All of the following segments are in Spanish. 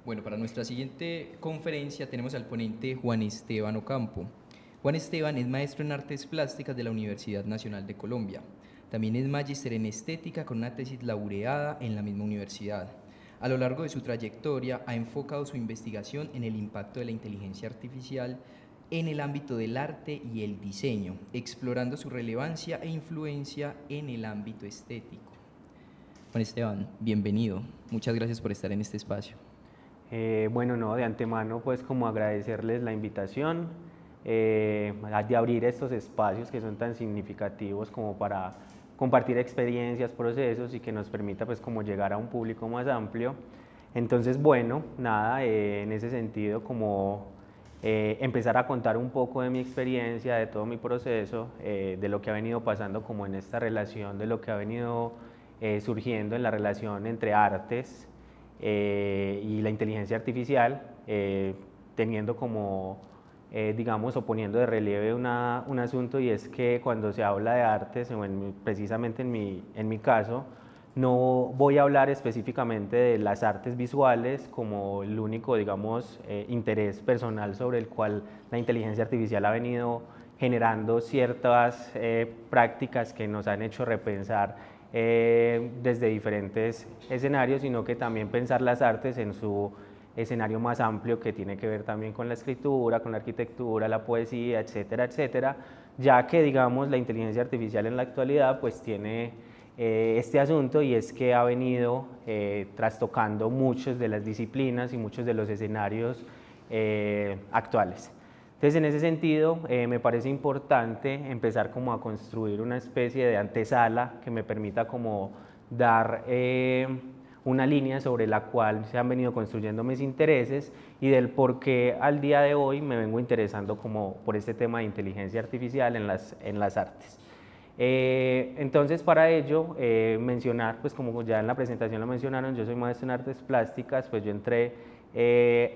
Bueno, para nuestra siguiente conferencia tenemos al ponente Juan Esteban Ocampo. Juan Esteban es maestro en artes plásticas de la Universidad Nacional de Colombia. También es magíster en estética con una tesis laureada en la misma universidad. A lo largo de su trayectoria ha enfocado su investigación en el impacto de la inteligencia artificial en el ámbito del arte y el diseño, explorando su relevancia e influencia en el ámbito estético. Juan Esteban, bienvenido. Muchas gracias por estar en este espacio. Bueno, no, de antemano pues como agradecerles la invitación, de abrir estos espacios que son tan significativos como para compartir experiencias, procesos y que nos permita pues como llegar a un público más amplio. Entonces, bueno, nada, en ese sentido como empezar a contar un poco de mi experiencia, de todo mi proceso, de lo que ha venido pasando como en esta relación, de lo que ha venido surgiendo en la relación entre artes y la inteligencia artificial, teniendo como, digamos, o poniendo de relieve un asunto, y es que cuando se habla de artes, o precisamente en mi caso, no voy a hablar específicamente de las artes visuales como el único, digamos, interés personal sobre el cual la inteligencia artificial ha venido generando ciertas prácticas que nos han hecho repensar desde diferentes escenarios, sino que también pensar las artes en su escenario más amplio, que tiene que ver también con la escritura, con la arquitectura, la poesía, etcétera, etcétera, ya que, digamos, la inteligencia artificial en la actualidad pues tiene este asunto, y es que ha venido trastocando muchas de las disciplinas y muchos de los escenarios actuales. Entonces, en ese sentido, me parece importante empezar como a construir una especie de antesala que me permita como dar una línea sobre la cual se han venido construyendo mis intereses y del por qué al día de hoy me vengo interesando como por este tema de inteligencia artificial en las artes. Entonces, para ello, mencionar, pues como ya en la presentación lo mencionaron, yo soy maestro en artes plásticas. Pues yo entré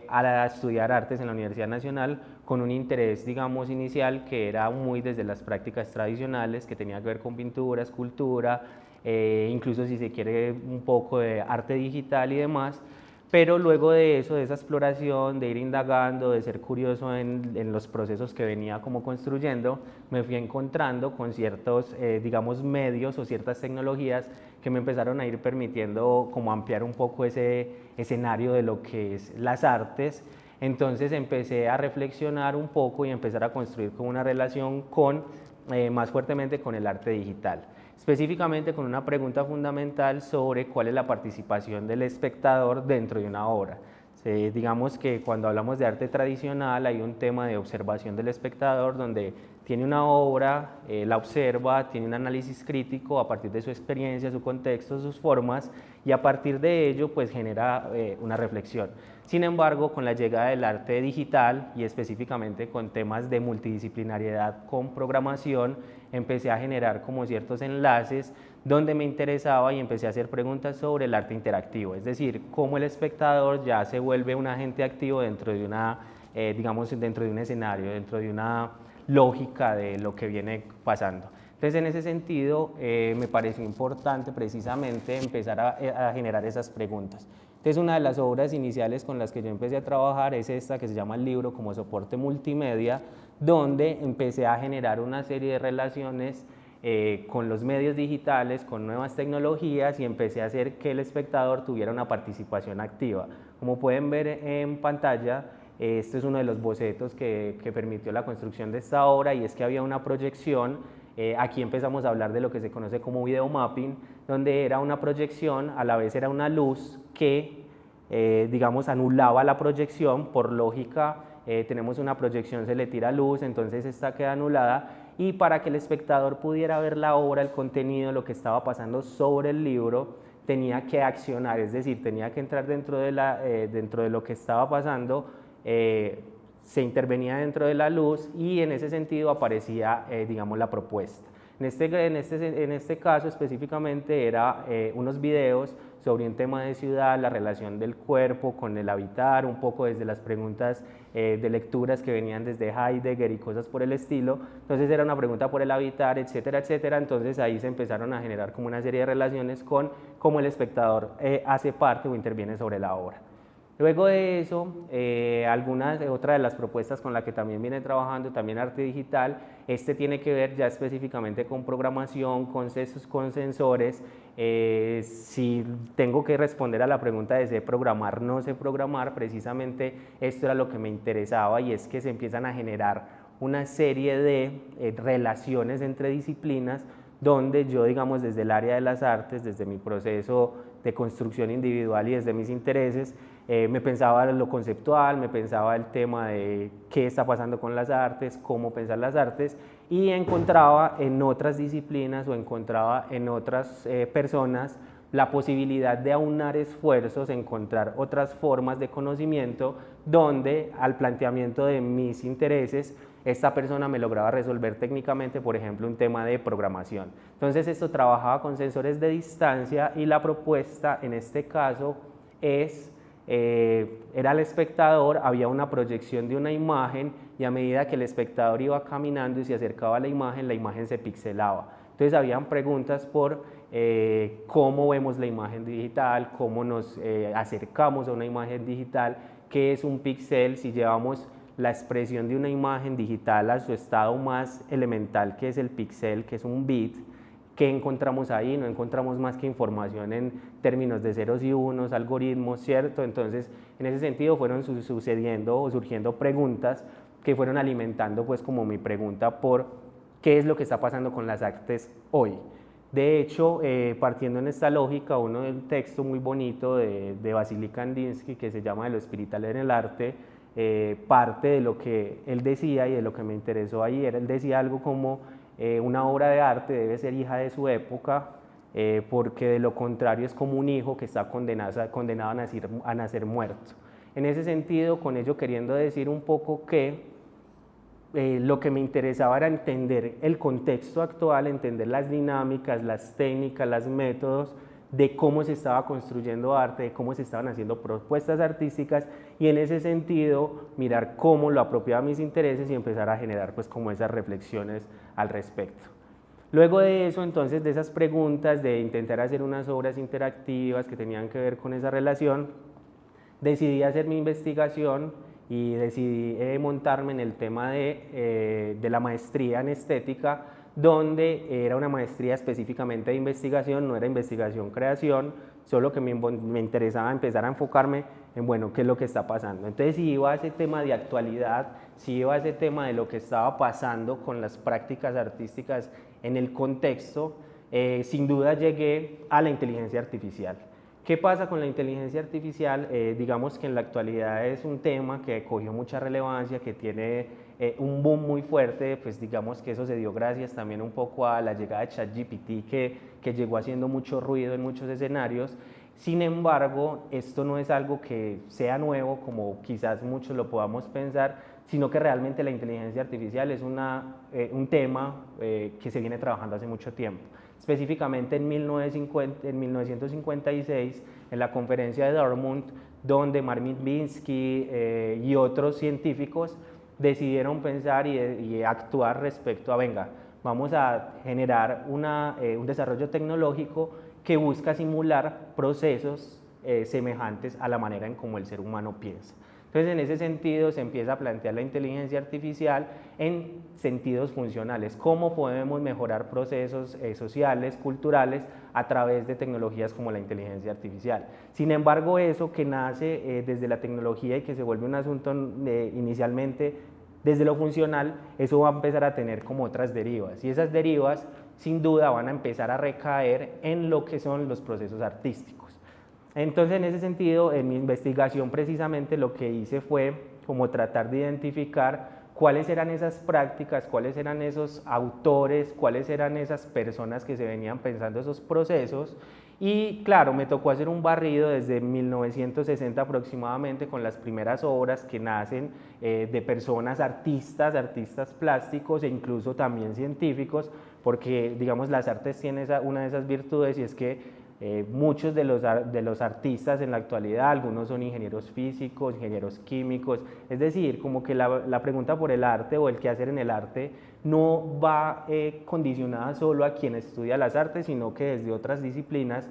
a estudiar artes en la Universidad Nacional con un interés, digamos, inicial que era muy desde las prácticas tradicionales, que tenía que ver con pintura, escultura, incluso si se quiere un poco de arte digital y demás. Pero luego de eso, de esa exploración, de ir indagando, de ser curioso en los procesos que venía como construyendo, me fui encontrando con ciertos, digamos, medios o ciertas tecnologías que me empezaron a ir permitiendo como ampliar un poco ese escenario de lo que es las artes. Entonces empecé a reflexionar un poco y empezar a construir como una relación con, más fuertemente con el arte digital, específicamente con una pregunta fundamental sobre cuál es la participación del espectador dentro de una obra. Digamos que cuando hablamos de arte tradicional hay un tema de observación del espectador, donde tiene una obra, la observa, tiene un análisis crítico a partir de su experiencia, su contexto, sus formas, y a partir de ello pues genera una reflexión. Sin embargo, con la llegada del arte digital y específicamente con temas de multidisciplinariedad con programación, empecé a generar como ciertos enlaces donde me interesaba y empecé a hacer preguntas sobre el arte interactivo, es decir, cómo el espectador ya se vuelve un agente activo dentro de una, digamos, dentro de un escenario, dentro de una lógica de lo que viene pasando. Entonces, en ese sentido, me pareció importante precisamente empezar a generar esas preguntas. Entonces, una de las obras iniciales con las que yo empecé a trabajar es esta, que se llama El Libro como soporte multimedia, donde empecé a generar una serie de relaciones con los medios digitales, con nuevas tecnologías, y empecé a hacer que el espectador tuviera una participación activa. Como pueden ver en pantalla, este es uno de los bocetos que permitió la construcción de esta obra, y es que había una proyección. Aquí empezamos a hablar de lo que se conoce como video mapping, donde era una proyección, a la vez era una luz que, digamos, anulaba la proyección. Por lógica, tenemos una proyección, se le tira luz, entonces esta queda anulada, y para que el espectador pudiera ver la obra, el contenido, lo que estaba pasando sobre el libro, tenía que accionar, es decir, tenía que entrar dentro de lo que estaba pasando, se intervenía dentro de la luz, y en ese sentido aparecía, digamos, la propuesta. En este caso específicamente era unos videos sobre un tema de ciudad, la relación del cuerpo con el habitar, un poco desde las preguntas de lecturas que venían desde Heidegger y cosas por el estilo. Entonces era una pregunta por el habitar, etcétera, etcétera. Entonces ahí se empezaron a generar como una serie de relaciones con cómo el espectador hace parte o interviene sobre la obra. Luego de eso, otra de las propuestas con la que también viene trabajando, también arte digital, tiene que ver ya específicamente con programación, con sensores. Si tengo que responder a la pregunta de sé programar, no sé programar, precisamente esto era lo que me interesaba, y es que se empiezan a generar una serie de relaciones entre disciplinas donde yo, digamos, desde el área de las artes, desde mi proceso de construcción individual y desde mis intereses, me pensaba lo conceptual, me pensaba el tema de qué está pasando con las artes, cómo pensar las artes, y encontraba en otras disciplinas o encontraba en otras personas la posibilidad de aunar esfuerzos, encontrar otras formas de conocimiento donde al planteamiento de mis intereses esta persona me lograba resolver técnicamente, por ejemplo, un tema de programación. Entonces esto trabajaba con sensores de distancia, y la propuesta en este caso era el espectador, había una proyección de una imagen, y a medida que el espectador iba caminando y se acercaba a la imagen se pixelaba. Entonces habían preguntas por cómo vemos la imagen digital, cómo nos acercamos a una imagen digital, qué es un píxel, si llevamos la expresión de una imagen digital a su estado más elemental, que es el píxel, que es un bit. ¿Qué encontramos ahí? No encontramos más que información en términos de ceros y unos, algoritmos, ¿cierto? Entonces, en ese sentido fueron sucediendo o surgiendo preguntas que fueron alimentando pues como mi pregunta por qué es lo que está pasando con las artes hoy. De hecho, partiendo en esta lógica, uno del texto muy bonito de Vasily Kandinsky, que se llama De lo espiritual en el arte, parte de lo que él decía y de lo que me interesó ahí, él decía algo como una obra de arte debe ser hija de su época, porque de lo contrario es como un hijo que está condenado a nacer muerto. En ese sentido, con ello queriendo decir un poco que lo que me interesaba era entender el contexto actual, entender las dinámicas, las técnicas, los métodos de cómo se estaba construyendo arte, de cómo se estaban haciendo propuestas artísticas, y en ese sentido mirar cómo lo apropiaba a mis intereses y empezar a generar pues como esas reflexiones al respecto. Luego de eso, entonces, de esas preguntas, de intentar hacer unas obras interactivas que tenían que ver con esa relación, decidí hacer mi investigación y decidí montarme en el tema de la maestría en estética, donde era una maestría específicamente de investigación, no era investigación-creación, solo que me interesaba empezar a enfocarme en, bueno, qué es lo que está pasando. Entonces, si iba a ese tema de actualidad, si iba a ese tema de lo que estaba pasando con las prácticas artísticas en el contexto, sin duda llegué a la inteligencia artificial. ¿Qué pasa con la inteligencia artificial? Digamos que en la actualidad es un tema que cogió mucha relevancia, que tiene un boom muy fuerte, pues digamos que eso se dio gracias también un poco a la llegada de ChatGPT, que llegó haciendo mucho ruido en muchos escenarios. Sin embargo, esto no es algo que sea nuevo, como quizás muchos lo podamos pensar, sino que realmente la inteligencia artificial es un tema que se viene trabajando hace mucho tiempo. Específicamente en 1956, en la conferencia de Dartmouth, donde Marvin Minsky y otros científicos decidieron pensar y actuar respecto a, venga, vamos a generar un desarrollo tecnológico que busca simular procesos semejantes a la manera en cómo el ser humano piensa. Entonces, en ese sentido, se empieza a plantear la inteligencia artificial en sentidos funcionales. ¿Cómo podemos mejorar procesos sociales, culturales, a través de tecnologías como la inteligencia artificial? Sin embargo, eso que nace desde la tecnología y que se vuelve un asunto inicialmente desde lo funcional, eso va a empezar a tener como otras derivas. Y esas derivas, sin duda, van a empezar a recaer en lo que son los procesos artísticos. Entonces, en ese sentido, en mi investigación precisamente lo que hice fue como tratar de identificar cuáles eran esas prácticas, cuáles eran esos autores, cuáles eran esas personas que se venían pensando esos procesos. Y claro, me tocó hacer un barrido desde 1960 aproximadamente con las primeras obras que nacen de personas artistas plásticos e incluso también científicos, porque digamos las artes tienen una de esas virtudes, y es que muchos de los artistas en la actualidad, algunos son ingenieros físicos, ingenieros químicos, es decir, como que la pregunta por el arte o el qué hacer en el arte no va condicionada solo a quien estudia las artes, sino que desde otras disciplinas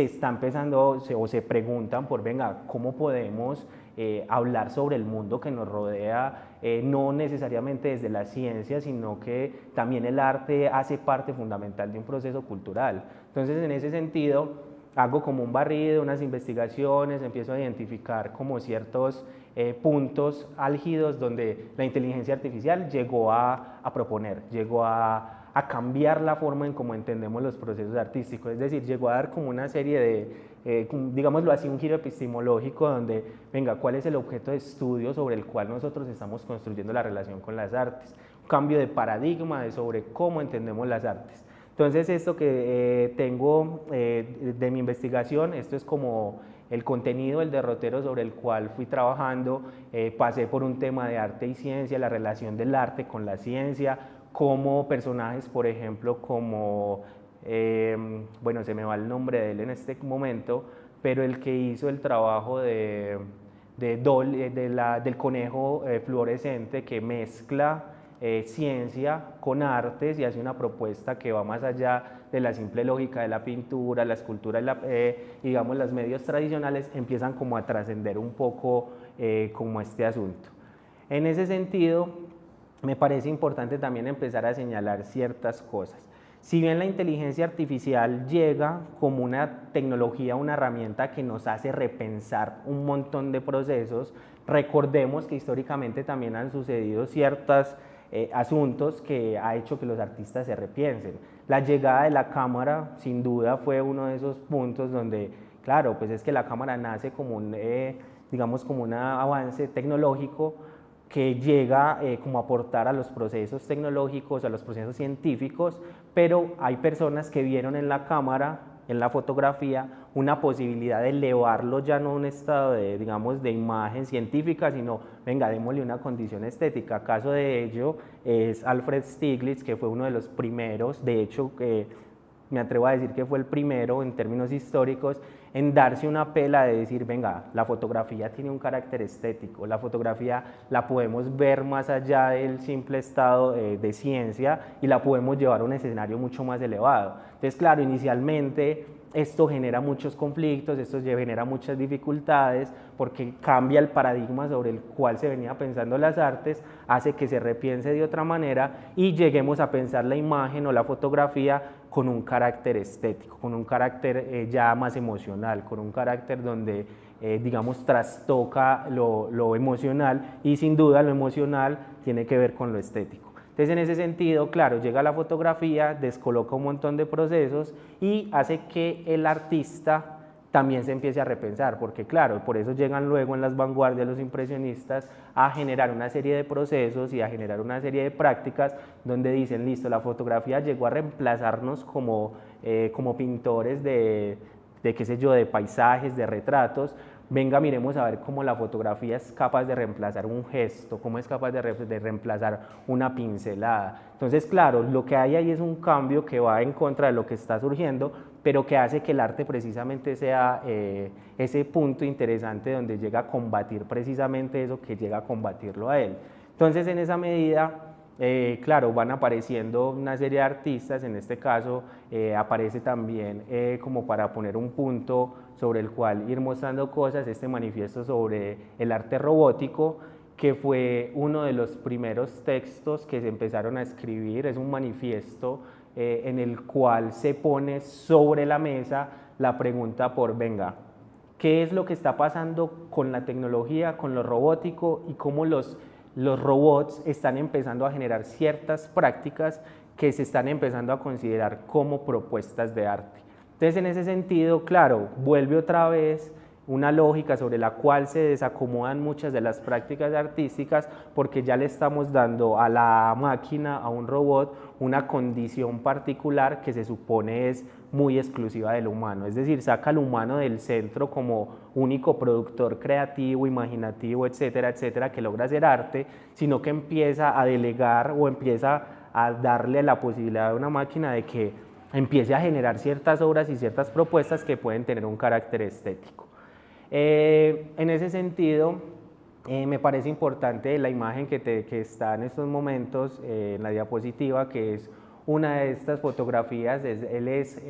se está empezando o se preguntan por, venga, ¿cómo podemos hablar sobre el mundo que nos rodea, no necesariamente desde la ciencia, sino que también el arte hace parte fundamental de un proceso cultural? Entonces, en ese sentido, hago como un barrido, unas investigaciones, empiezo a identificar como ciertos puntos álgidos donde la inteligencia artificial llegó a proponer, llegó a cambiar la forma en cómo entendemos los procesos artísticos, es decir, llegó a dar como una serie de, digámoslo así, un giro epistemológico donde, venga, ¿cuál es el objeto de estudio sobre el cual nosotros estamos construyendo la relación con las artes? Un cambio de paradigma sobre cómo entendemos las artes. Entonces, esto que tengo de mi investigación, esto es como el contenido, el derrotero sobre el cual fui trabajando, pasé por un tema de arte y ciencia, la relación del arte con la ciencia, como personajes, por ejemplo, como, bueno, se me va el nombre de él en este momento, pero el que hizo el trabajo del conejo fluorescente que mezcla ciencia con artes y hace una propuesta que va más allá de la simple lógica de la pintura, la escultura, digamos, los medios tradicionales empiezan como a trascender un poco como este asunto. En ese sentido, me parece importante también empezar a señalar ciertas cosas. Si bien la inteligencia artificial llega como una tecnología, una herramienta que nos hace repensar un montón de procesos, recordemos que históricamente también han sucedido ciertos asuntos que ha hecho que los artistas se repiensen. La llegada de la cámara, sin duda, fue uno de esos puntos donde, claro, pues es que la cámara nace como digamos, como un avance tecnológico que llega como a aportar a los procesos tecnológicos, a los procesos científicos, pero hay personas que vieron en la cámara, en la fotografía, una posibilidad de elevarlo ya no a un estado de, digamos, de imagen científica, sino, venga, démosle una condición estética. Caso de ello es Alfred Stieglitz, que fue uno de los primeros, de hecho, me atrevo a decir que fue el primero en términos históricos, en darse una pela de decir, venga, la fotografía tiene un carácter estético, la fotografía la podemos ver más allá del simple estado de ciencia y la podemos llevar a un escenario mucho más elevado. Entonces, claro, inicialmente esto genera muchos conflictos, esto genera muchas dificultades, porque cambia el paradigma sobre el cual se venía pensando las artes, hace que se repiense de otra manera y lleguemos a pensar la imagen o la fotografía con un carácter estético, con un carácter ya más emocional, con un carácter donde, digamos, trastoca lo emocional y sin duda lo emocional tiene que ver con lo estético. Entonces, en ese sentido, claro, llega la fotografía, descoloca un montón de procesos y hace que el artista también se empiece a repensar, porque claro, por eso llegan luego en las vanguardias los impresionistas a generar una serie de procesos y a generar una serie de prácticas donde dicen, listo, la fotografía llegó a reemplazarnos como pintores de qué sé yo, de paisajes, de retratos. Venga, miremos a ver cómo la fotografía es capaz de reemplazar un gesto, cómo es capaz de reemplazar una pincelada. Entonces, claro, lo que hay ahí es un cambio que va en contra de lo que está surgiendo, pero que hace que el arte precisamente sea ese punto interesante donde llega a combatir precisamente eso que llega a combatirlo a él. Entonces, en esa medida, claro, van apareciendo una serie de artistas, en este caso aparece también como para poner un punto sobre el cual ir mostrando cosas, este manifiesto sobre el arte robótico, que fue uno de los primeros textos que se empezaron a escribir, es un manifiesto en el cual se pone sobre la mesa la pregunta por, venga, ¿qué es lo que está pasando con la tecnología, con lo robótico y cómo los robots están empezando a generar ciertas prácticas que se están empezando a considerar como propuestas de arte? Entonces, en ese sentido, claro, vuelve otra vez una lógica sobre la cual se desacomodan muchas de las prácticas artísticas porque ya le estamos dando a la máquina, a un robot, una condición particular que se supone es muy exclusiva del humano, es decir, saca al humano del centro como único productor creativo, imaginativo, etcétera, etcétera, que logra hacer arte, sino que empieza a delegar o empieza a darle la posibilidad a una máquina de que empiece a generar ciertas obras y ciertas propuestas que pueden tener un carácter estético. En ese sentido, me parece importante la imagen que está en estos momentos en la diapositiva, que es una de estas fotografías. Él es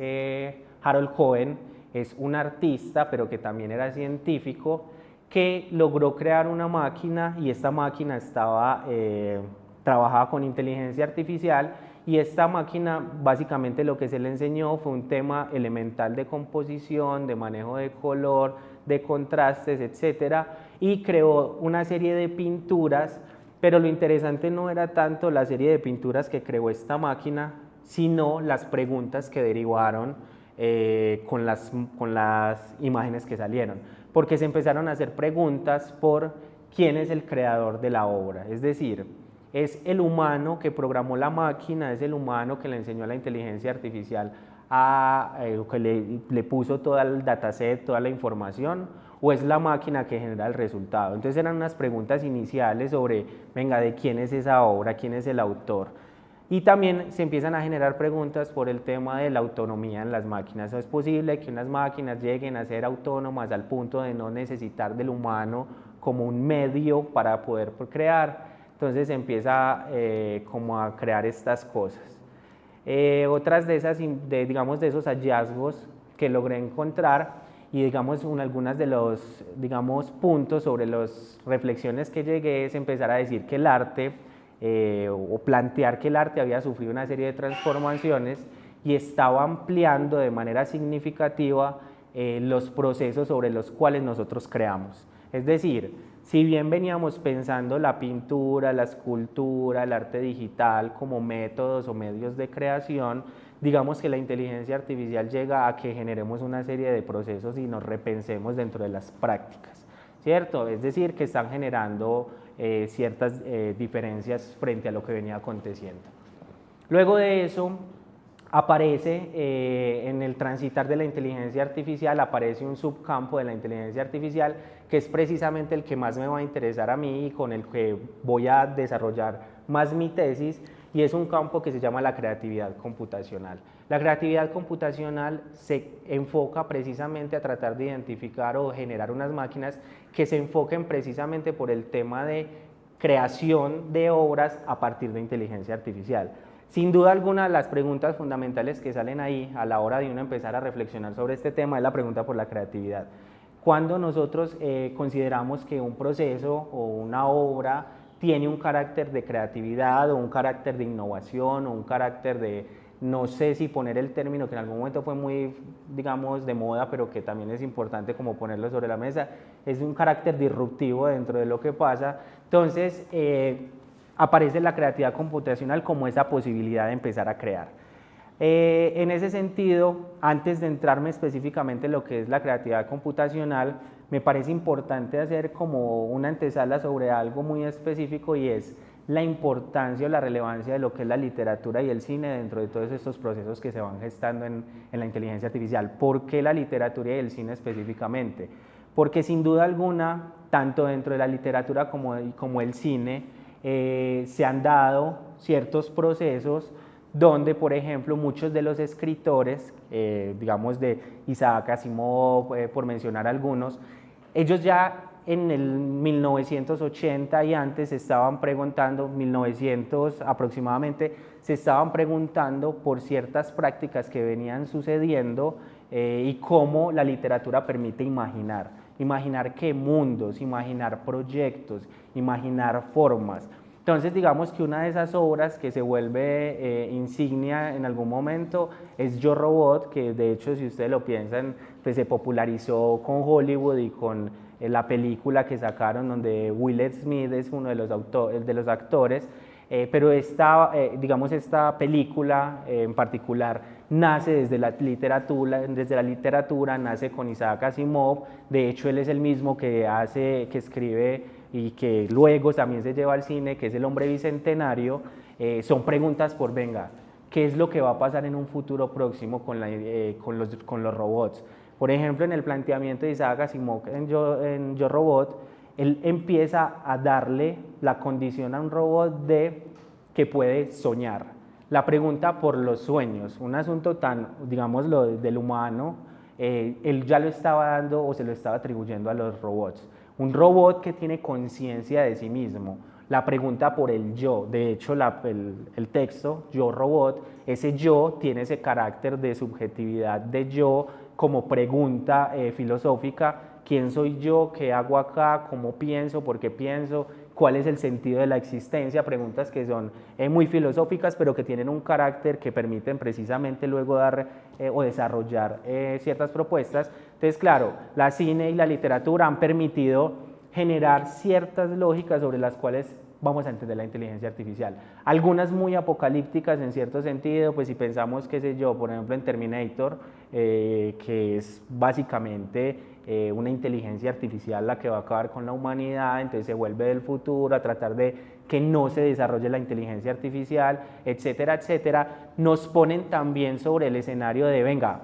Harold Cohen, es un artista, pero que también era científico, que logró crear una máquina y esta máquina trabajaba con inteligencia artificial y esta máquina básicamente lo que se le enseñó fue un tema elemental de composición, de manejo de color, de contrastes, etcétera, y creó una serie de pinturas, pero lo interesante no era tanto la serie de pinturas que creó esta máquina, sino las preguntas que derivaron con las imágenes que salieron, porque se empezaron a hacer preguntas por quién es el creador de la obra, es decir, es el humano que programó la máquina, es el humano que le enseñó a la inteligencia artificial que le puso todo el dataset, toda la información, o es la máquina que genera el resultado. Entonces eran unas preguntas iniciales sobre, venga, ¿de quién es esa obra? ¿Quién es el autor? Y también se empiezan a generar preguntas por el tema de la autonomía en las máquinas. ¿Es posible que unas máquinas lleguen a ser autónomas al punto de no necesitar del humano como un medio para poder crear? Entonces se empieza como a crear estas cosas. Otras de esas, digamos, de esos hallazgos que logré encontrar y digamos algunas de los puntos sobre las reflexiones que llegué es empezar a decir que el arte o plantear que el arte había sufrido una serie de transformaciones y estaba ampliando de manera significativa los procesos sobre los cuales nosotros creamos. Es decir, si bien veníamos pensando la pintura, la escultura, el arte digital como métodos o medios de creación, digamos que la inteligencia artificial llega a que generemos una serie de procesos y nos repensemos dentro de las prácticas, ¿cierto? Es decir, que están generando ciertas diferencias frente a lo que venía aconteciendo. Luego de eso, aparece en el transitar de la inteligencia artificial, aparece un subcampo de la inteligencia artificial que es precisamente el que más me va a interesar a mí y con el que voy a desarrollar más mi tesis, y es un campo que se llama la creatividad computacional. La creatividad computacional se enfoca precisamente a tratar de identificar o generar unas máquinas que se enfoquen precisamente por el tema de creación de obras a partir de inteligencia artificial. Sin duda alguna, las preguntas fundamentales que salen ahí a la hora de uno empezar a reflexionar sobre este tema es la pregunta por la creatividad. Cuando nosotros consideramos que un proceso o una obra tiene un carácter de creatividad o un carácter de innovación o un carácter de, no sé si poner el término que en algún momento fue muy, digamos, de moda, pero que también es importante como ponerlo sobre la mesa, es un carácter disruptivo dentro de lo que pasa. Entonces, aparece la creatividad computacional como esa posibilidad de empezar a crear. En ese sentido, antes de entrarme específicamente en lo que es la creatividad computacional, me parece importante hacer como una antesala sobre algo muy específico y es la importancia o la relevancia de lo que es la literatura y el cine dentro de todos estos procesos que se van gestando en la inteligencia artificial. ¿Por qué la literatura y el cine específicamente? Porque sin duda alguna, tanto dentro de la literatura como el cine, se han dado ciertos procesos donde, por ejemplo, muchos de los escritores, digamos de Isaac Asimov, por mencionar algunos, ellos ya en el 1980 y antes estaban preguntando, 1900 aproximadamente, se estaban preguntando por ciertas prácticas que venían sucediendo y cómo la literatura permite imaginar qué mundos, imaginar proyectos, imaginar formas. Entonces, digamos que una de esas obras que se vuelve insignia en algún momento es Yo Robot, que de hecho, si ustedes lo piensan, pues se popularizó con Hollywood y con la película que sacaron donde Will Smith es uno de los actores, pero esta película en particular nace desde la literatura, nace con Isaac Asimov. De hecho él es el mismo que escribe y que luego también se lleva al cine, que es El hombre bicentenario. Son preguntas por, venga, ¿qué es lo que va a pasar en un futuro próximo con los robots? Por ejemplo, en el planteamiento de Isaac Asimov en Yo Robot, él empieza a darle la condición a un robot de que puede soñar. La pregunta por los sueños, un asunto tan, digámoslo, del humano, él ya lo estaba dando o se lo estaba atribuyendo a los robots. Un robot que tiene conciencia de sí mismo. La pregunta por el yo, de hecho el texto, Yo Robot, ese yo tiene ese carácter de subjetividad de yo como pregunta filosófica: ¿quién soy yo? ¿Qué hago acá? ¿Cómo pienso? ¿Por qué pienso? ¿Cuál es el sentido de la existencia? Preguntas que son muy filosóficas, pero que tienen un carácter que permiten precisamente luego dar o desarrollar ciertas propuestas. Entonces, claro, la cine y la literatura han permitido generar ciertas lógicas sobre las cuales vamos a entender la inteligencia artificial. Algunas muy apocalípticas en cierto sentido, pues si pensamos, qué sé yo, por ejemplo en Terminator, que es básicamente una inteligencia artificial la que va a acabar con la humanidad, entonces se vuelve del futuro a tratar de que no se desarrolle la inteligencia artificial, etcétera, etcétera, nos ponen también sobre el escenario de, venga,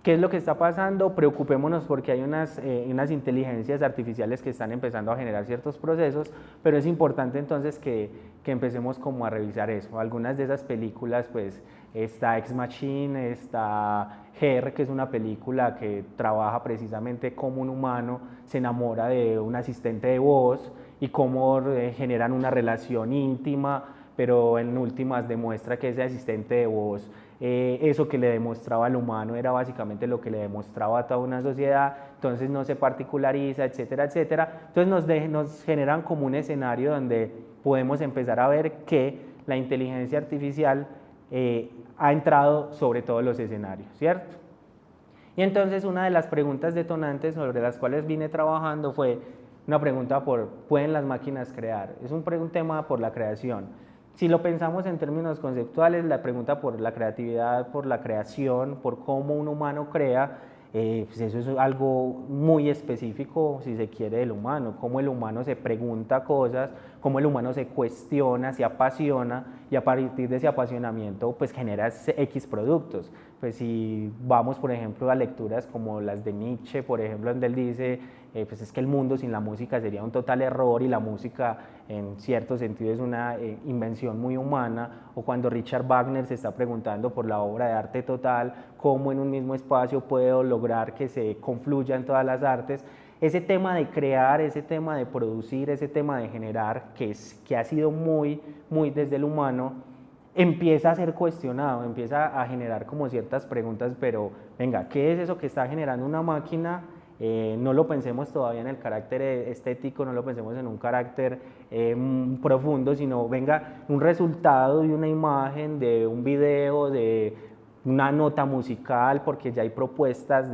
¿qué es lo que está pasando? Preocupémonos porque hay unas inteligencias artificiales que están empezando a generar ciertos procesos, pero es importante entonces que empecemos como a revisar eso. Algunas de esas películas, pues está Ex Machina, está Her, que es una película que trabaja precisamente cómo un humano se enamora de un asistente de voz y cómo generan una relación íntima, pero en últimas demuestra que ese asistente de voz, eso que le demostraba al humano era básicamente lo que le demostraba a toda una sociedad, entonces no se particulariza, etcétera, etcétera. Entonces nos generan como un escenario donde podemos empezar a ver que la inteligencia artificial ha entrado sobre todos los escenarios, ¿cierto? Y entonces una de las preguntas detonantes sobre las cuales vine trabajando fue una pregunta por ¿pueden las máquinas crear? Es un tema por la creación. Si lo pensamos en términos conceptuales, la pregunta por la creatividad, por la creación, por cómo un humano crea, pues eso es algo muy específico, si se quiere, del humano, cómo el humano se pregunta cosas, cómo el humano se cuestiona, se apasiona, y a partir de ese apasionamiento pues genera X productos. Pues si vamos, por ejemplo, a lecturas como las de Nietzsche, por ejemplo, donde él dice pues es que el mundo sin la música sería un total error y la música en cierto sentido es una invención muy humana, o cuando Richard Wagner se está preguntando por la obra de arte total, cómo en un mismo espacio puedo lograr que se confluyan todas las artes. Ese tema de crear, ese tema de producir, ese tema de generar, que ha sido muy desde el humano, empieza a ser cuestionado, empieza a generar como ciertas preguntas, pero venga, ¿qué es eso que está generando una máquina? No lo pensemos todavía en el carácter estético, no lo pensemos en un carácter profundo, sino venga, un resultado de una imagen, de un video, de una nota musical, porque ya hay propuestas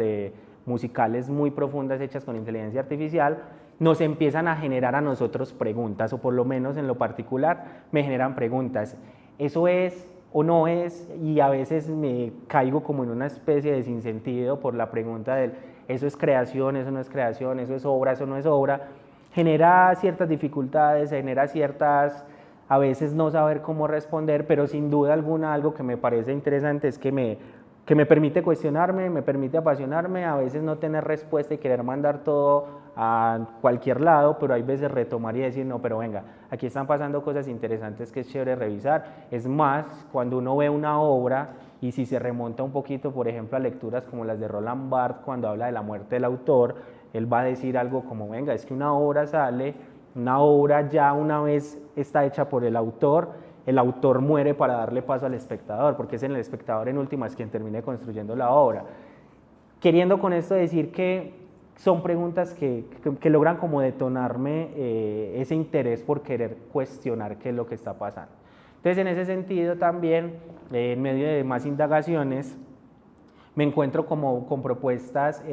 musicales muy profundas hechas con inteligencia artificial, nos empiezan a generar a nosotros preguntas, o por lo menos en lo particular me generan preguntas. ¿Eso es o no es? Y a veces me caigo como en una especie de sinsentido por la pregunta del ¿eso es creación, eso no es creación, eso es obra, eso no es obra? Genera ciertas dificultades, genera ciertas, a veces no saber cómo responder, pero sin duda alguna algo que me parece interesante es que me permite cuestionarme, me permite apasionarme, a veces no tener respuesta y querer mandar todo a cualquier lado, pero hay veces retomar y decir, no, pero venga, aquí están pasando cosas interesantes que es chévere revisar. Es más, cuando uno ve una obra, y si se remonta un poquito, por ejemplo, a lecturas como las de Roland Barthes, cuando habla de la muerte del autor, él va a decir algo como, venga, es que una obra sale, una obra ya una vez está hecha por el autor muere para darle paso al espectador, porque es el espectador en últimas quien termine construyendo la obra. Queriendo con esto decir que son preguntas que logran como detonarme ese interés por querer cuestionar qué es lo que está pasando. Entonces, en ese sentido también, en medio de más indagaciones, me encuentro con propuestas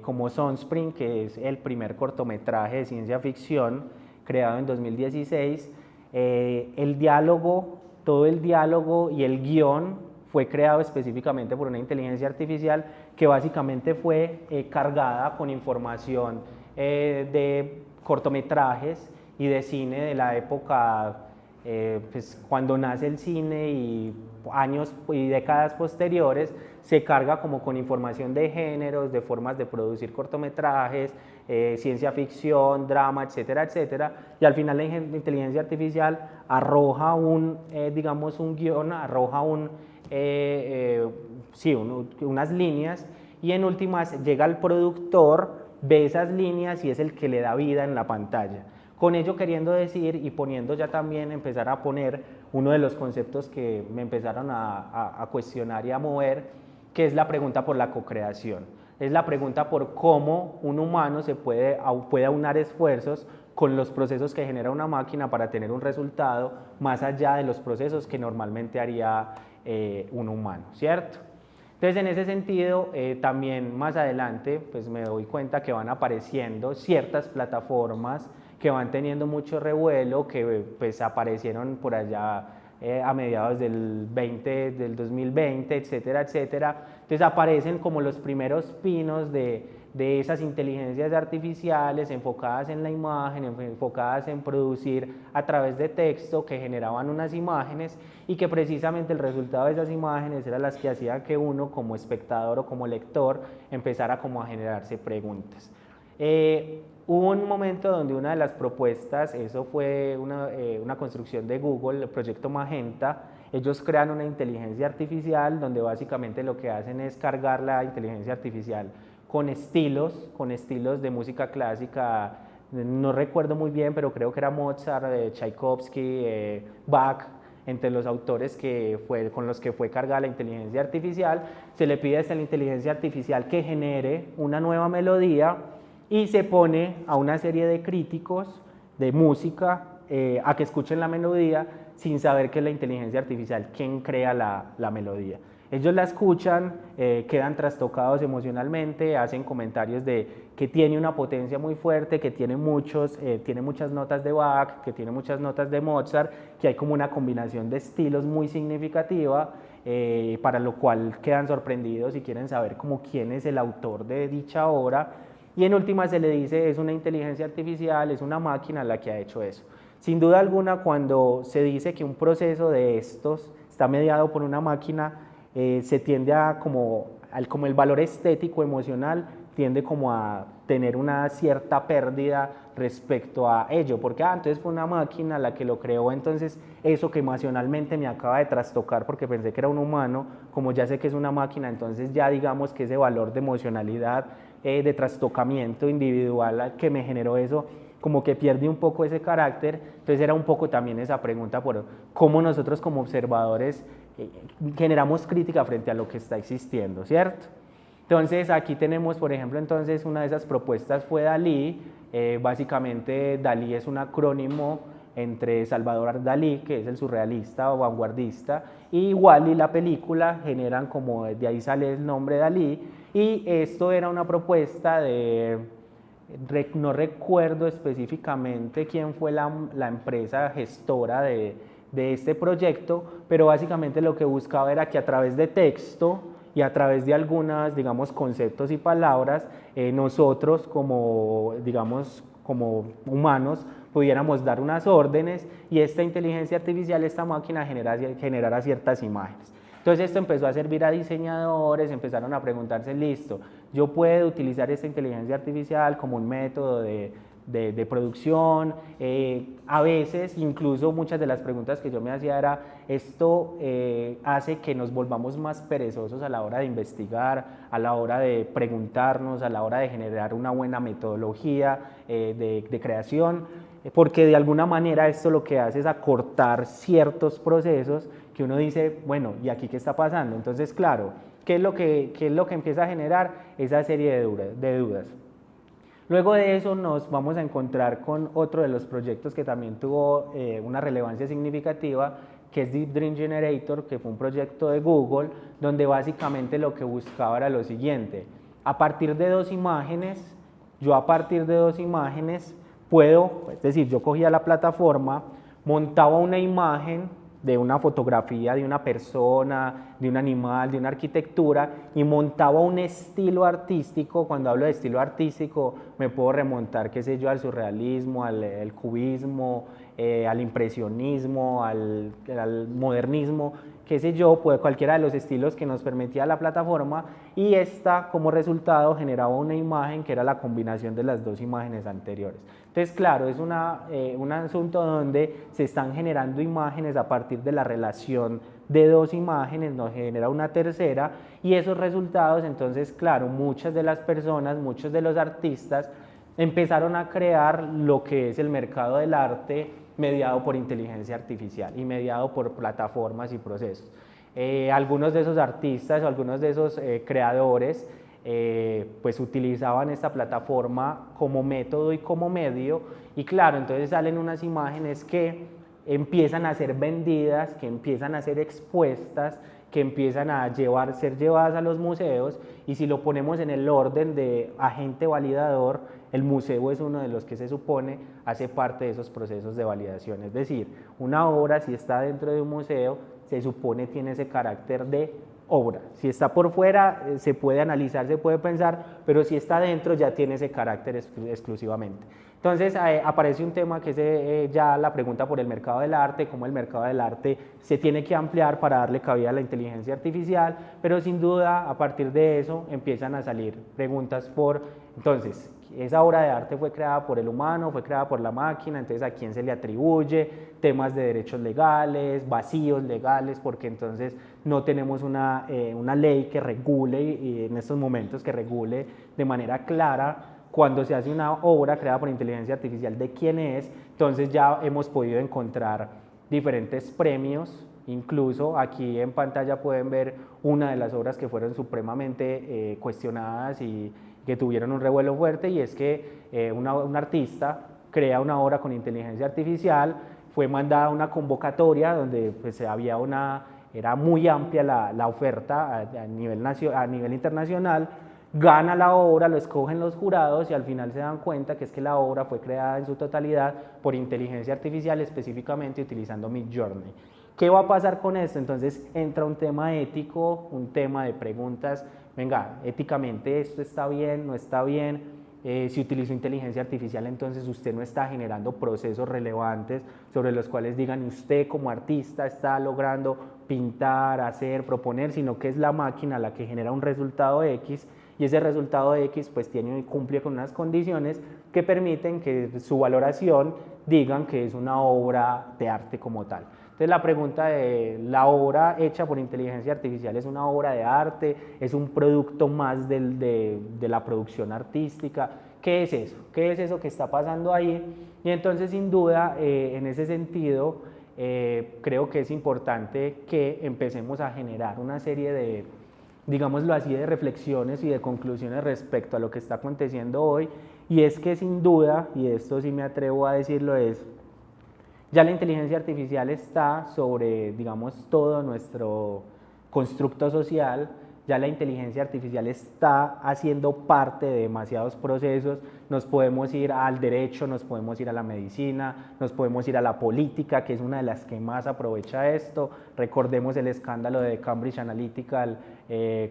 como Sunspring, que es el primer cortometraje de ciencia ficción creado en 2016. El diálogo, todo el diálogo y el guión fue creado específicamente por una inteligencia artificial que básicamente fue cargada con información de cortometrajes y de cine de la época, pues cuando nace el cine y años y décadas posteriores, se carga como con información de géneros, de formas de producir cortometrajes, ciencia ficción, drama, etcétera, etcétera, y al final la inteligencia artificial arroja digamos un guión, arroja unas líneas, y en últimas llega el productor, ve esas líneas y es el que le da vida en la pantalla. Con ello queriendo decir y poniendo ya también, empezar a poner uno de los conceptos que me empezaron a cuestionar y a mover, que es la pregunta por la cocreación. Es la pregunta por cómo un humano puede aunar esfuerzos con los procesos que genera una máquina para tener un resultado más allá de los procesos que normalmente haría un humano, ¿cierto? Entonces, en ese sentido, también más adelante, pues me doy cuenta que van apareciendo ciertas plataformas que van teniendo mucho revuelo, que pues aparecieron por allá a mediados del 2020, etcétera, etcétera. Entonces aparecen como los primeros pinos de esas inteligencias artificiales enfocadas en la imagen, enfocadas en producir a través de texto, que generaban unas imágenes y que precisamente el resultado de esas imágenes eran las que hacían que uno como espectador o como lector empezara como a generarse preguntas. Hubo un momento donde una de las propuestas, eso fue una construcción de Google, el proyecto Magenta. Ellos crean una inteligencia artificial donde básicamente lo que hacen es cargar la inteligencia artificial con estilos de música clásica. No recuerdo muy bien, pero creo que era Mozart, Tchaikovsky, Bach, entre los autores con los que fue cargada la inteligencia artificial. Se le pide a esta inteligencia artificial que genere una nueva melodía y se pone a una serie de críticos de música a que escuchen la melodía sin saber que es la inteligencia artificial quien crea la melodía. Ellos la escuchan, quedan trastocados emocionalmente, hacen comentarios de que tiene una potencia muy fuerte, que tiene muchas notas de Bach, que tiene muchas notas de Mozart, que hay como una combinación de estilos muy significativa, para lo cual quedan sorprendidos y quieren saber como quién es el autor de dicha obra. Y en última se le dice, es una inteligencia artificial, es una máquina la que ha hecho eso. Sin duda alguna, cuando se dice que un proceso de estos está mediado por una máquina, se tiende a como el valor estético emocional tiende como a tener una cierta pérdida respecto a ello, porque entonces fue una máquina la que lo creó, entonces eso que emocionalmente me acaba de trastocar porque pensé que era un humano, como ya sé que es una máquina, entonces ya digamos que ese valor de emocionalidad, de trastocamiento individual que me generó eso, como que pierde un poco ese carácter. Entonces era un poco también esa pregunta por cómo nosotros como observadores generamos crítica frente a lo que está existiendo, ¿cierto? Entonces aquí tenemos, por ejemplo, entonces una de esas propuestas fue Dalí. Básicamente Dalí es un acrónimo entre Salvador Dalí, que es el surrealista o vanguardista, y Wall-E, la película, generan como, de ahí sale el nombre Dalí, y esto era una propuesta no recuerdo específicamente quién fue la empresa gestora de este proyecto, pero básicamente lo que buscaba era que a través de texto y a través de algunas, digamos, conceptos y palabras, nosotros como humanos pudiéramos dar unas órdenes y esta inteligencia artificial, esta máquina generara ciertas imágenes. Entonces esto empezó a servir a diseñadores, empezaron a preguntarse, listo, yo puedo utilizar esta inteligencia artificial como un método de producción. A veces, incluso muchas de las preguntas que yo me hacía era, esto hace que nos volvamos más perezosos a la hora de investigar, a la hora de preguntarnos, a la hora de generar una buena metodología de creación, porque de alguna manera esto lo que hace es acortar ciertos procesos que uno dice, bueno, ¿y aquí qué está pasando? Entonces, claro, ¿qué es lo que empieza a generar? Esa serie de dudas. Luego de eso nos vamos a encontrar con otro de los proyectos que también tuvo una relevancia significativa, que es Deep Dream Generator, que fue un proyecto de Google, donde básicamente lo que buscaba era lo siguiente: a partir de dos imágenes, puedo, es decir, yo cogía la plataforma, montaba una imagen de una fotografía de una persona, de un animal, de una arquitectura, y montaba un estilo artístico. Cuando hablo de estilo artístico me puedo remontar, qué sé yo, al surrealismo, al cubismo, al impresionismo, al modernismo, qué sé yo, pues cualquiera de los estilos que nos permitía la plataforma, y esta como resultado generaba una imagen que era la combinación de las dos imágenes anteriores. Entonces, claro, es un asunto donde se están generando imágenes a partir de la relación de dos imágenes, nos genera una tercera, y esos resultados, entonces, claro, muchas de las personas, muchos de los artistas empezaron a crear lo que es el mercado del arte mediado por inteligencia artificial y mediado por plataformas y procesos. Algunos de esos artistas o algunos de esos creadores pues utilizaban esta plataforma como método y como medio, y claro, entonces salen unas imágenes que empiezan a ser vendidas, que empiezan a ser expuestas, que empiezan a ser llevadas a los museos, y si lo ponemos en el orden de agente validador, el museo es uno de los que se supone hace parte de esos procesos de validación. Es decir, una obra, si está dentro de un museo, se supone tiene ese carácter de obra. Si está por fuera, se puede analizar, se puede pensar, pero si está dentro ya tiene ese carácter exclusivamente. Entonces aparece un tema que es ya la pregunta por el mercado del arte, cómo el mercado del arte se tiene que ampliar para darle cabida a la inteligencia artificial, pero sin duda a partir de eso empiezan a salir preguntas por, entonces, esa obra de arte fue creada por el humano, fue creada por la máquina, entonces a quién se le atribuye, temas de derechos legales, vacíos legales, porque entonces no tenemos una ley que regule, y en estos momentos que regule de manera clara cuando se hace una obra creada por inteligencia artificial de quién es. Entonces ya hemos podido encontrar diferentes premios, incluso aquí en pantalla pueden ver una de las obras que fueron supremamente cuestionadas y que tuvieron un revuelo fuerte, y es que un artista crea una obra con inteligencia artificial, fue mandada una convocatoria donde pues, era muy amplia la oferta a nivel internacional, gana la obra, lo escogen los jurados y al final se dan cuenta que es que la obra fue creada en su totalidad por inteligencia artificial, específicamente utilizando Midjourney. ¿Qué va a pasar con esto? Entonces entra un tema ético, un tema de preguntas, venga, éticamente esto está bien, no está bien. Si utilizo inteligencia artificial, entonces usted no está generando procesos relevantes sobre los cuales digan usted como artista está logrando pintar, hacer, proponer, sino que es la máquina la que genera un resultado X, y ese resultado X pues cumple con unas condiciones que permiten que su valoración digan que es una obra de arte como tal. Entonces la pregunta de la obra hecha por inteligencia artificial es una obra de arte, es un producto más de la producción artística. ¿Qué es eso? ¿Qué es eso que está pasando ahí? Y entonces sin duda en ese sentido creo que es importante que empecemos a generar una serie de, digámoslo así, de reflexiones y de conclusiones respecto a lo que está aconteciendo hoy, y es que sin duda, y esto sí me atrevo a decirlo, es ya la inteligencia artificial está sobre, digamos, todo nuestro constructo social, ya la inteligencia artificial está haciendo parte de demasiados procesos, nos podemos ir al derecho, nos podemos ir a la medicina, nos podemos ir a la política, que es una de las que más aprovecha esto. Recordemos el escándalo de Cambridge Analytica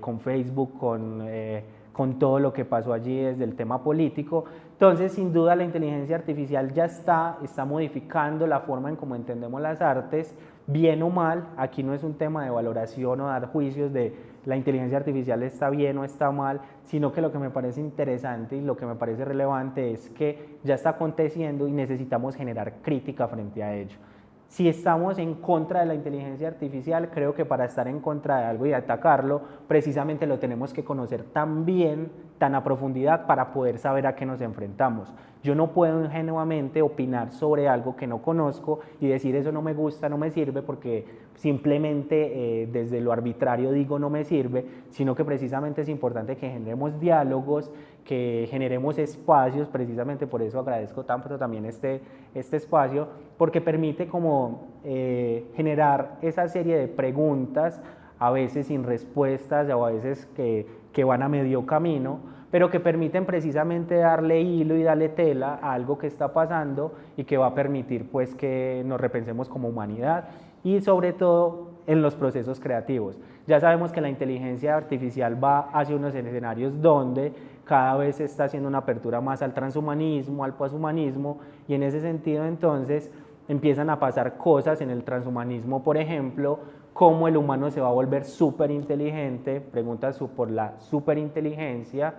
con Facebook, con todo lo que pasó allí desde el tema político. Entonces, sin duda, la inteligencia artificial ya está modificando la forma en cómo entendemos las artes, bien o mal. Aquí no es un tema de valoración o dar juicios de la inteligencia artificial está bien o está mal, sino que lo que me parece interesante y lo que me parece relevante es que ya está aconteciendo y necesitamos generar crítica frente a ello. Si estamos en contra de la inteligencia artificial, creo que para estar en contra de algo y atacarlo, precisamente lo tenemos que conocer tan bien, tan a profundidad, para poder saber a qué nos enfrentamos. Yo no puedo ingenuamente opinar sobre algo que no conozco y decir eso no me gusta, no me sirve, porque simplemente desde lo arbitrario digo no me sirve, sino que precisamente es importante que generemos diálogos, que generemos espacios. Precisamente por eso agradezco tanto también este espacio, porque permite como generar esa serie de preguntas, a veces sin respuestas o a veces que van a medio camino, pero que permiten precisamente darle hilo y darle tela a algo que está pasando y que va a permitir pues que nos repensemos como humanidad y sobre todo en los procesos creativos. Ya sabemos que la inteligencia artificial va hacia unos escenarios donde cada vez se está haciendo una apertura más al transhumanismo, al poshumanismo, y en ese sentido entonces empiezan a pasar cosas en el transhumanismo, por ejemplo, cómo el humano se va a volver súper inteligente, preguntas por la superinteligencia.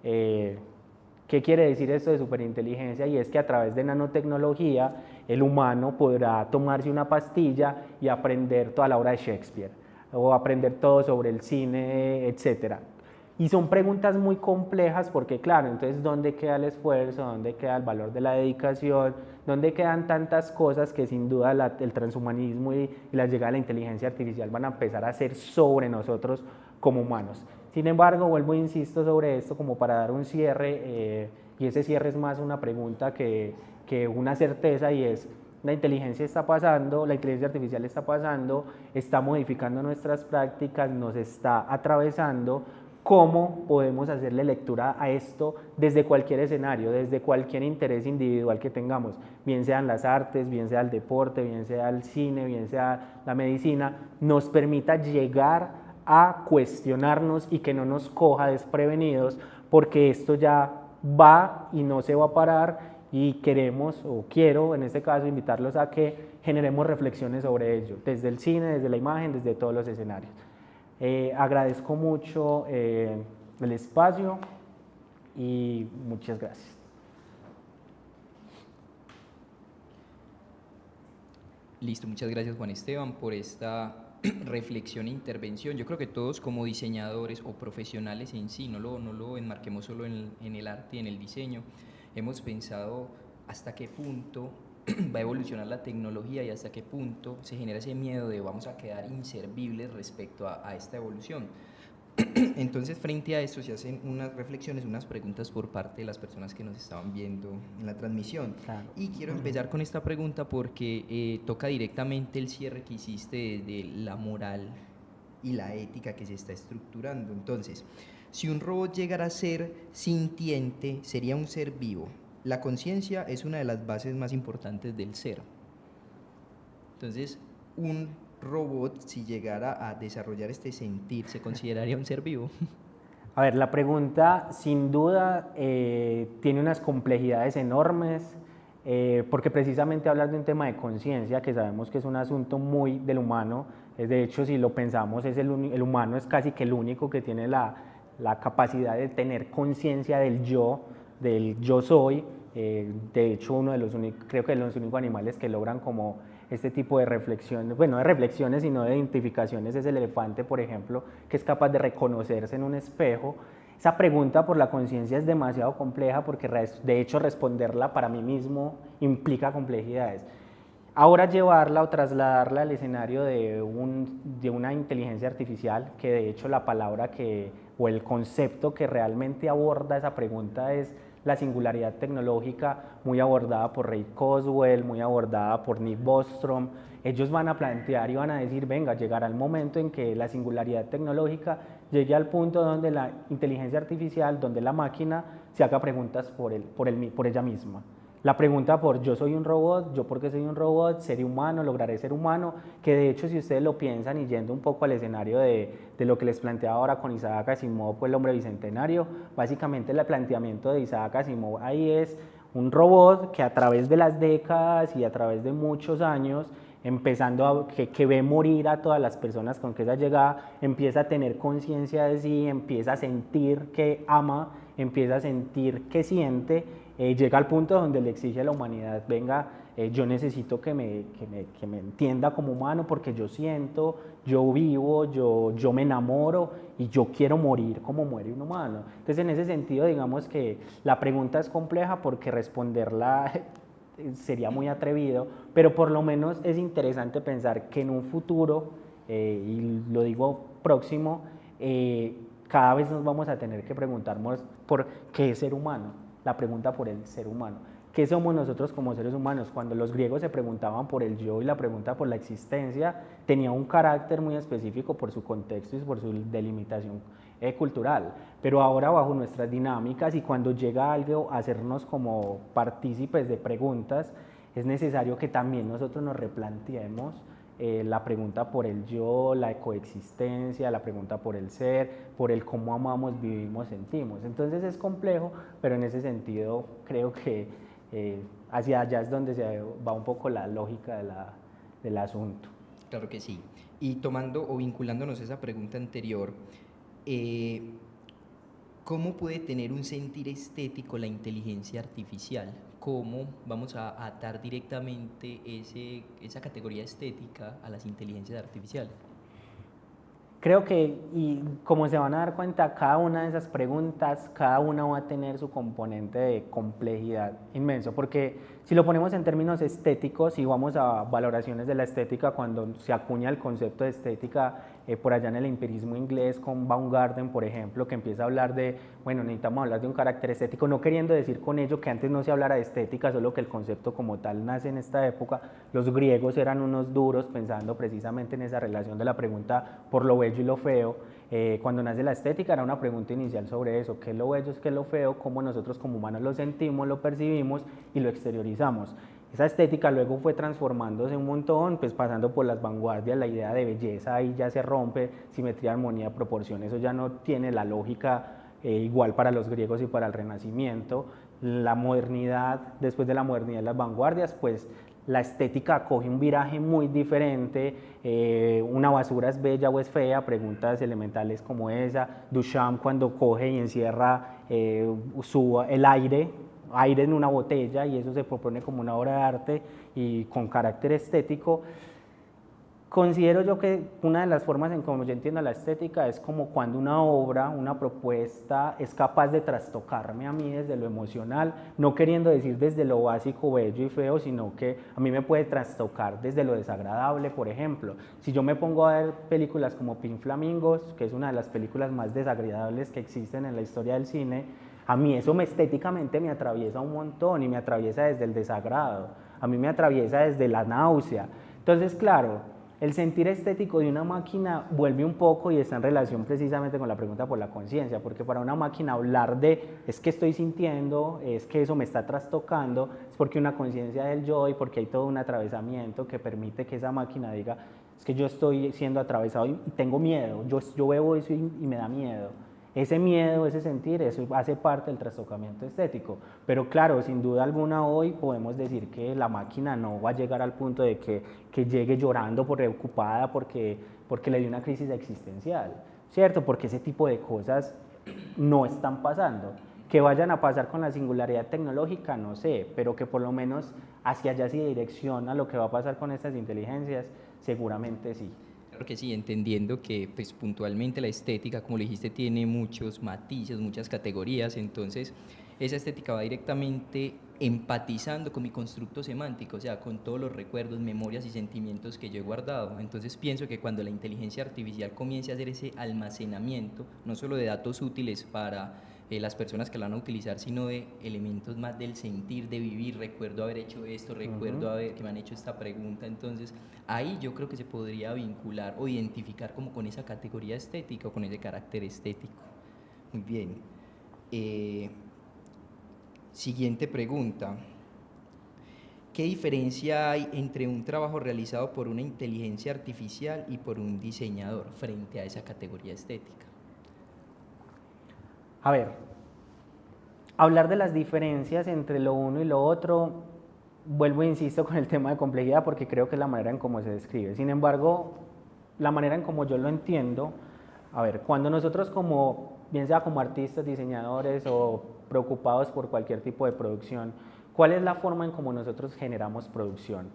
¿Qué quiere decir esto de superinteligencia? Y es que a través de nanotecnología el humano podrá tomarse una pastilla y aprender toda la obra de Shakespeare o aprender todo sobre el cine, etcétera. Y son preguntas muy complejas porque, claro, entonces, ¿dónde queda el esfuerzo? ¿Dónde queda el valor de la dedicación? ¿Dónde quedan tantas cosas que sin duda el transhumanismo y la llegada de la inteligencia artificial van a empezar a hacer sobre nosotros como humanos? Sin embargo, vuelvo e insisto sobre esto como para dar un cierre, y ese cierre es más una pregunta que una certeza, y es: la inteligencia está pasando, la inteligencia artificial está pasando, está modificando nuestras prácticas, nos está atravesando. ¿Cómo podemos hacerle lectura a esto desde cualquier escenario, desde cualquier interés individual que tengamos? Bien sean las artes, bien sea el deporte, bien sea el cine, bien sea la medicina, nos permita llegar a cuestionarnos y que no nos coja desprevenidos, porque esto ya va y no se va a parar, y queremos, o quiero en este caso, invitarlos a que generemos reflexiones sobre ello, desde el cine, desde la imagen, desde todos los escenarios. Agradezco mucho el espacio y muchas gracias. Listo, muchas gracias Juan Esteban por esta reflexión e intervención. Yo creo que todos como diseñadores o profesionales en sí, no lo enmarquemos solo en el arte y en el diseño, hemos pensado hasta qué punto va a evolucionar la tecnología y hasta qué punto se genera ese miedo de vamos a quedar inservibles respecto a esta evolución. Entonces, frente a esto se hacen unas reflexiones, unas preguntas por parte de las personas que nos estaban viendo en la transmisión. Claro. Y quiero empezar con esta pregunta porque toca directamente el cierre que hiciste de la moral y la ética que se está estructurando. Entonces, si un robot llegara a ser sintiente, sería un ser vivo. La conciencia es una de las bases más importantes del ser. Entonces, un robot, si llegara a desarrollar este sentir, ¿se consideraría un ser vivo? A ver, la pregunta sin duda tiene unas complejidades enormes, porque precisamente hablas de un tema de conciencia, que sabemos que es un asunto muy del humano. De hecho, si lo pensamos, el humano es casi que el único que tiene la capacidad de tener conciencia del yo soy. De hecho, creo que de los únicos animales que logran como este tipo de reflexiones, bueno, no de reflexiones, sino de identificaciones, es el elefante, por ejemplo, que es capaz de reconocerse en un espejo. Esa pregunta por la conciencia es demasiado compleja, porque de hecho responderla para mí mismo implica complejidades. Ahora llevarla o trasladarla al escenario de una inteligencia artificial, que de hecho la palabra o el concepto que realmente aborda esa pregunta es la singularidad tecnológica, muy abordada por Ray Kurzweil, muy abordada por Nick Bostrom. Ellos van a plantear y van a decir: venga, llegará el momento en que la singularidad tecnológica llegue al punto donde la inteligencia artificial, donde la máquina se haga preguntas por ella misma. La pregunta por yo soy un robot, yo por qué soy un robot, seré humano, lograré ser humano, que de hecho, si ustedes lo piensan, y yendo un poco al escenario de lo que les planteaba ahora con Isaac Asimov, el hombre bicentenario, básicamente el planteamiento de Isaac Asimov ahí es un robot que a través de las décadas y a través de muchos años, que ve morir a todas las personas con que esa llegada, empieza a tener conciencia de sí, empieza a sentir que ama, empieza a sentir que siente, llega al punto donde le exige a la humanidad: venga, yo necesito que me entienda como humano, porque yo siento, yo vivo, yo me enamoro y yo quiero morir como muere un humano. Entonces, en ese sentido, digamos que la pregunta es compleja, porque responderla sería muy atrevido, pero por lo menos es interesante pensar que en un futuro, y lo digo próximo, cada vez nos vamos a tener que preguntarnos por qué es ser humano, la pregunta por el ser humano. ¿Qué somos nosotros como seres humanos? Cuando los griegos se preguntaban por el yo y la pregunta por la existencia, tenía un carácter muy específico por su contexto y por su delimitación cultural. Pero ahora, bajo nuestras dinámicas, y cuando llega algo a hacernos como partícipes de preguntas, es necesario que también nosotros nos replanteemos la pregunta por el yo, la coexistencia, la pregunta por el ser, por el cómo amamos, vivimos, sentimos. Entonces es complejo, pero en ese sentido creo que hacia allá es donde se va un poco la lógica del asunto. Claro que sí. Y tomando o vinculándonos a esa pregunta anterior, ¿cómo puede tener un sentir estético la inteligencia artificial? ¿Cómo vamos a atar directamente esa categoría estética a las inteligencias artificiales? Creo que, y como se van a dar cuenta, cada una de esas preguntas, cada una va a tener su componente de complejidad inmenso, porque si lo ponemos en términos estéticos y vamos a valoraciones de la estética, cuando se acuña el concepto de estética por allá en el empirismo inglés con Baumgarten, por ejemplo, que empieza a hablar de, bueno, necesitamos hablar de un carácter estético, no queriendo decir con ello que antes no se hablara de estética, solo que el concepto como tal nace en esta época. Los griegos eran unos duros pensando precisamente en esa relación de la pregunta por lo bello y lo feo. Cuando nace la estética era una pregunta inicial sobre eso, qué es lo bello, qué es lo feo, cómo nosotros como humanos lo sentimos, lo percibimos y lo exteriorizamos. Esa estética luego fue transformándose un montón, pues pasando por las vanguardias, la idea de belleza ahí ya se rompe, simetría, armonía, proporción, eso ya no tiene la lógica igual para los griegos y para el Renacimiento. La modernidad, después de la modernidad y las vanguardias, pues la estética coge un viraje muy diferente, una basura es bella o es fea, preguntas elementales como esa, Duchamp cuando coge y encierra el aire en una botella y eso se propone como una obra de arte y con carácter estético. Considero yo que una de las formas en cómo yo entiendo la estética es como cuando una obra, una propuesta es capaz de trastocarme a mí desde lo emocional, no queriendo decir desde lo básico, bello y feo, sino que a mí me puede trastocar desde lo desagradable, por ejemplo. Si yo me pongo a ver películas como Pink Flamingos, que es una de las películas más desagradables que existen en la historia del cine, a mí eso estéticamente me atraviesa un montón y me atraviesa desde el desagrado, a mí me atraviesa desde la náusea. Entonces, claro, el sentir estético de una máquina vuelve un poco y está en relación precisamente con la pregunta por la conciencia, porque para una máquina hablar de es que estoy sintiendo, es que eso me está trastocando, es porque una conciencia del yo y porque hay todo un atravesamiento que permite que esa máquina diga es que yo estoy siendo atravesado y tengo miedo, yo veo eso y me da miedo. Ese miedo, ese sentir, eso hace parte del trastocamiento estético. Pero claro, sin duda alguna hoy podemos decir que la máquina no va a llegar al punto de que llegue llorando preocupada porque le dio una crisis existencial, ¿cierto? Porque ese tipo de cosas no están pasando. Que vayan a pasar con la singularidad tecnológica, no sé, pero que por lo menos hacia allá se direcciona lo que va a pasar con estas inteligencias, seguramente sí. Claro que sí, entendiendo que pues puntualmente la estética, como le dijiste, tiene muchos matices, muchas categorías, entonces esa estética va directamente empatizando con mi constructo semántico, o sea, con todos los recuerdos, memorias y sentimientos que yo he guardado. Entonces pienso que cuando la inteligencia artificial comience a hacer ese almacenamiento, no solo de datos útiles para las personas que la van a utilizar, sino de elementos más del sentir, de vivir, recuerdo haber hecho esto, recuerdo que me han hecho esta pregunta, entonces ahí yo creo que se podría vincular o identificar como con esa categoría estética o con ese carácter estético. Muy bien. Siguiente pregunta. ¿Qué diferencia hay entre un trabajo realizado por una inteligencia artificial y por un diseñador frente a esa categoría estética? A ver, hablar de las diferencias entre lo uno y lo otro, vuelvo e insisto con el tema de complejidad porque creo que es la manera en cómo se describe. Sin embargo, la manera en cómo yo lo entiendo, a ver, cuando nosotros como, bien sea como artistas, diseñadores o preocupados por cualquier tipo de producción, ¿cuál es la forma en cómo nosotros generamos producción?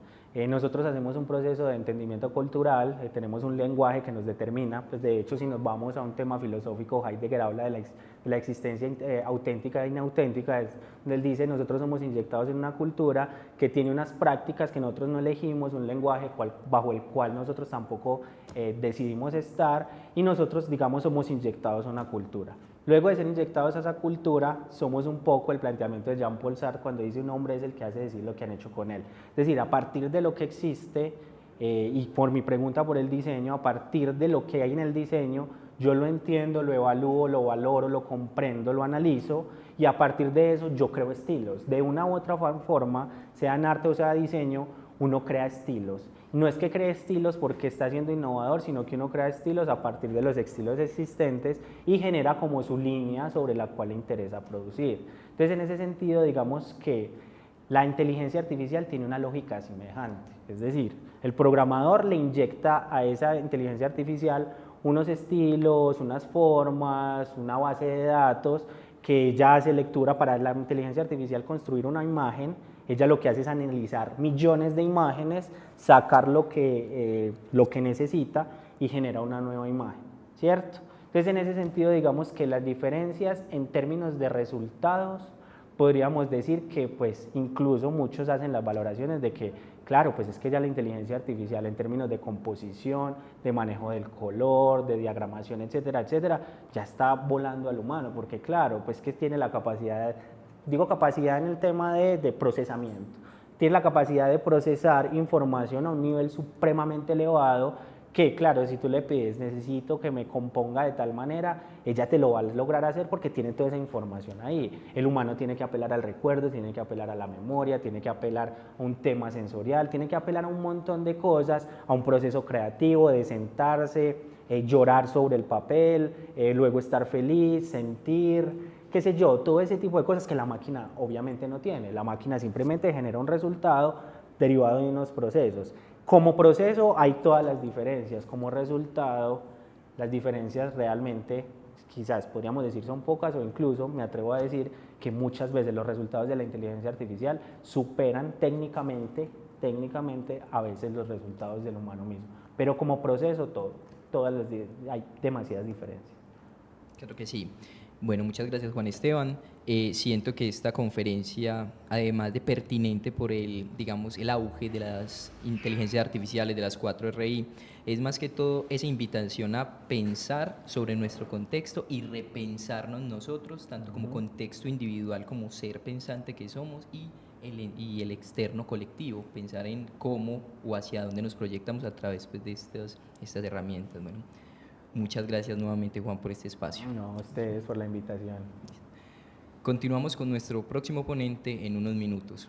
Nosotros hacemos un proceso de entendimiento cultural, tenemos un lenguaje que nos determina, pues de hecho si nos vamos a un tema filosófico, Heidegger habla de la existencia auténtica e inauténtica, donde él dice nosotros somos inyectados en una cultura que tiene unas prácticas que nosotros no elegimos, un lenguaje bajo el cual nosotros tampoco decidimos estar y nosotros digamos somos inyectados a una cultura. Luego de ser inyectados a esa cultura, somos un poco el planteamiento de Jean-Paul Sartre cuando dice un hombre es el que hace decir lo que han hecho con él. Es decir, a partir de lo que existe, y por mi pregunta por el diseño, a partir de lo que hay en el diseño, yo lo entiendo, lo evalúo, lo valoro, lo comprendo, lo analizo, y a partir de eso yo creo estilos. De una u otra forma, sea en arte o sea diseño, uno crea estilos. No es que cree estilos porque está siendo innovador, sino que uno crea estilos a partir de los estilos existentes y genera como su línea sobre la cual le interesa producir. Entonces, en ese sentido, digamos que la inteligencia artificial tiene una lógica semejante. Es decir, el programador le inyecta a esa inteligencia artificial unos estilos, unas formas, una base de datos que ya hace lectura para la inteligencia artificial construir una imagen. Ella lo que hace es analizar millones de imágenes, sacar lo que necesita y genera una nueva imagen, ¿cierto? Entonces, en ese sentido, digamos que las diferencias en términos de resultados, podríamos decir que pues incluso muchos hacen las valoraciones de que claro, pues es que ya la inteligencia artificial en términos de composición, de manejo del color, de diagramación, etcétera, etcétera, ya está volando al humano, porque claro, pues que tiene la capacidad, digo capacidad en el tema de procesamiento, tiene la capacidad de procesar información a un nivel supremamente elevado que claro, si tú le pides, necesito que me componga de tal manera, ella te lo va a lograr hacer porque tiene toda esa información ahí. El humano tiene que apelar al recuerdo, tiene que apelar a la memoria, tiene que apelar a un tema sensorial, tiene que apelar a un montón de cosas, a un proceso creativo de sentarse, llorar sobre el papel, luego estar feliz, sentir, qué sé yo, todo ese tipo de cosas que la máquina obviamente no tiene. La máquina simplemente genera un resultado derivado de unos procesos. Como proceso hay todas las diferencias, como resultado las diferencias realmente quizás podríamos decir son pocas o incluso me atrevo a decir que muchas veces los resultados de la inteligencia artificial superan técnicamente a veces los resultados del humano mismo, pero como proceso hay demasiadas diferencias. Claro que sí. Bueno, muchas gracias Juan Esteban. Siento que esta conferencia, además de pertinente por el, digamos, el auge de las inteligencias artificiales, de las 4RI, es más que todo esa invitación a pensar sobre nuestro contexto y repensarnos nosotros, tanto como contexto individual, como ser pensante que somos, y el externo colectivo, pensar en cómo o hacia dónde nos proyectamos a través pues, de estas herramientas. Bueno, muchas gracias nuevamente, Juan, por este espacio. No, a ustedes por la invitación. Continuamos con nuestro próximo ponente en unos minutos.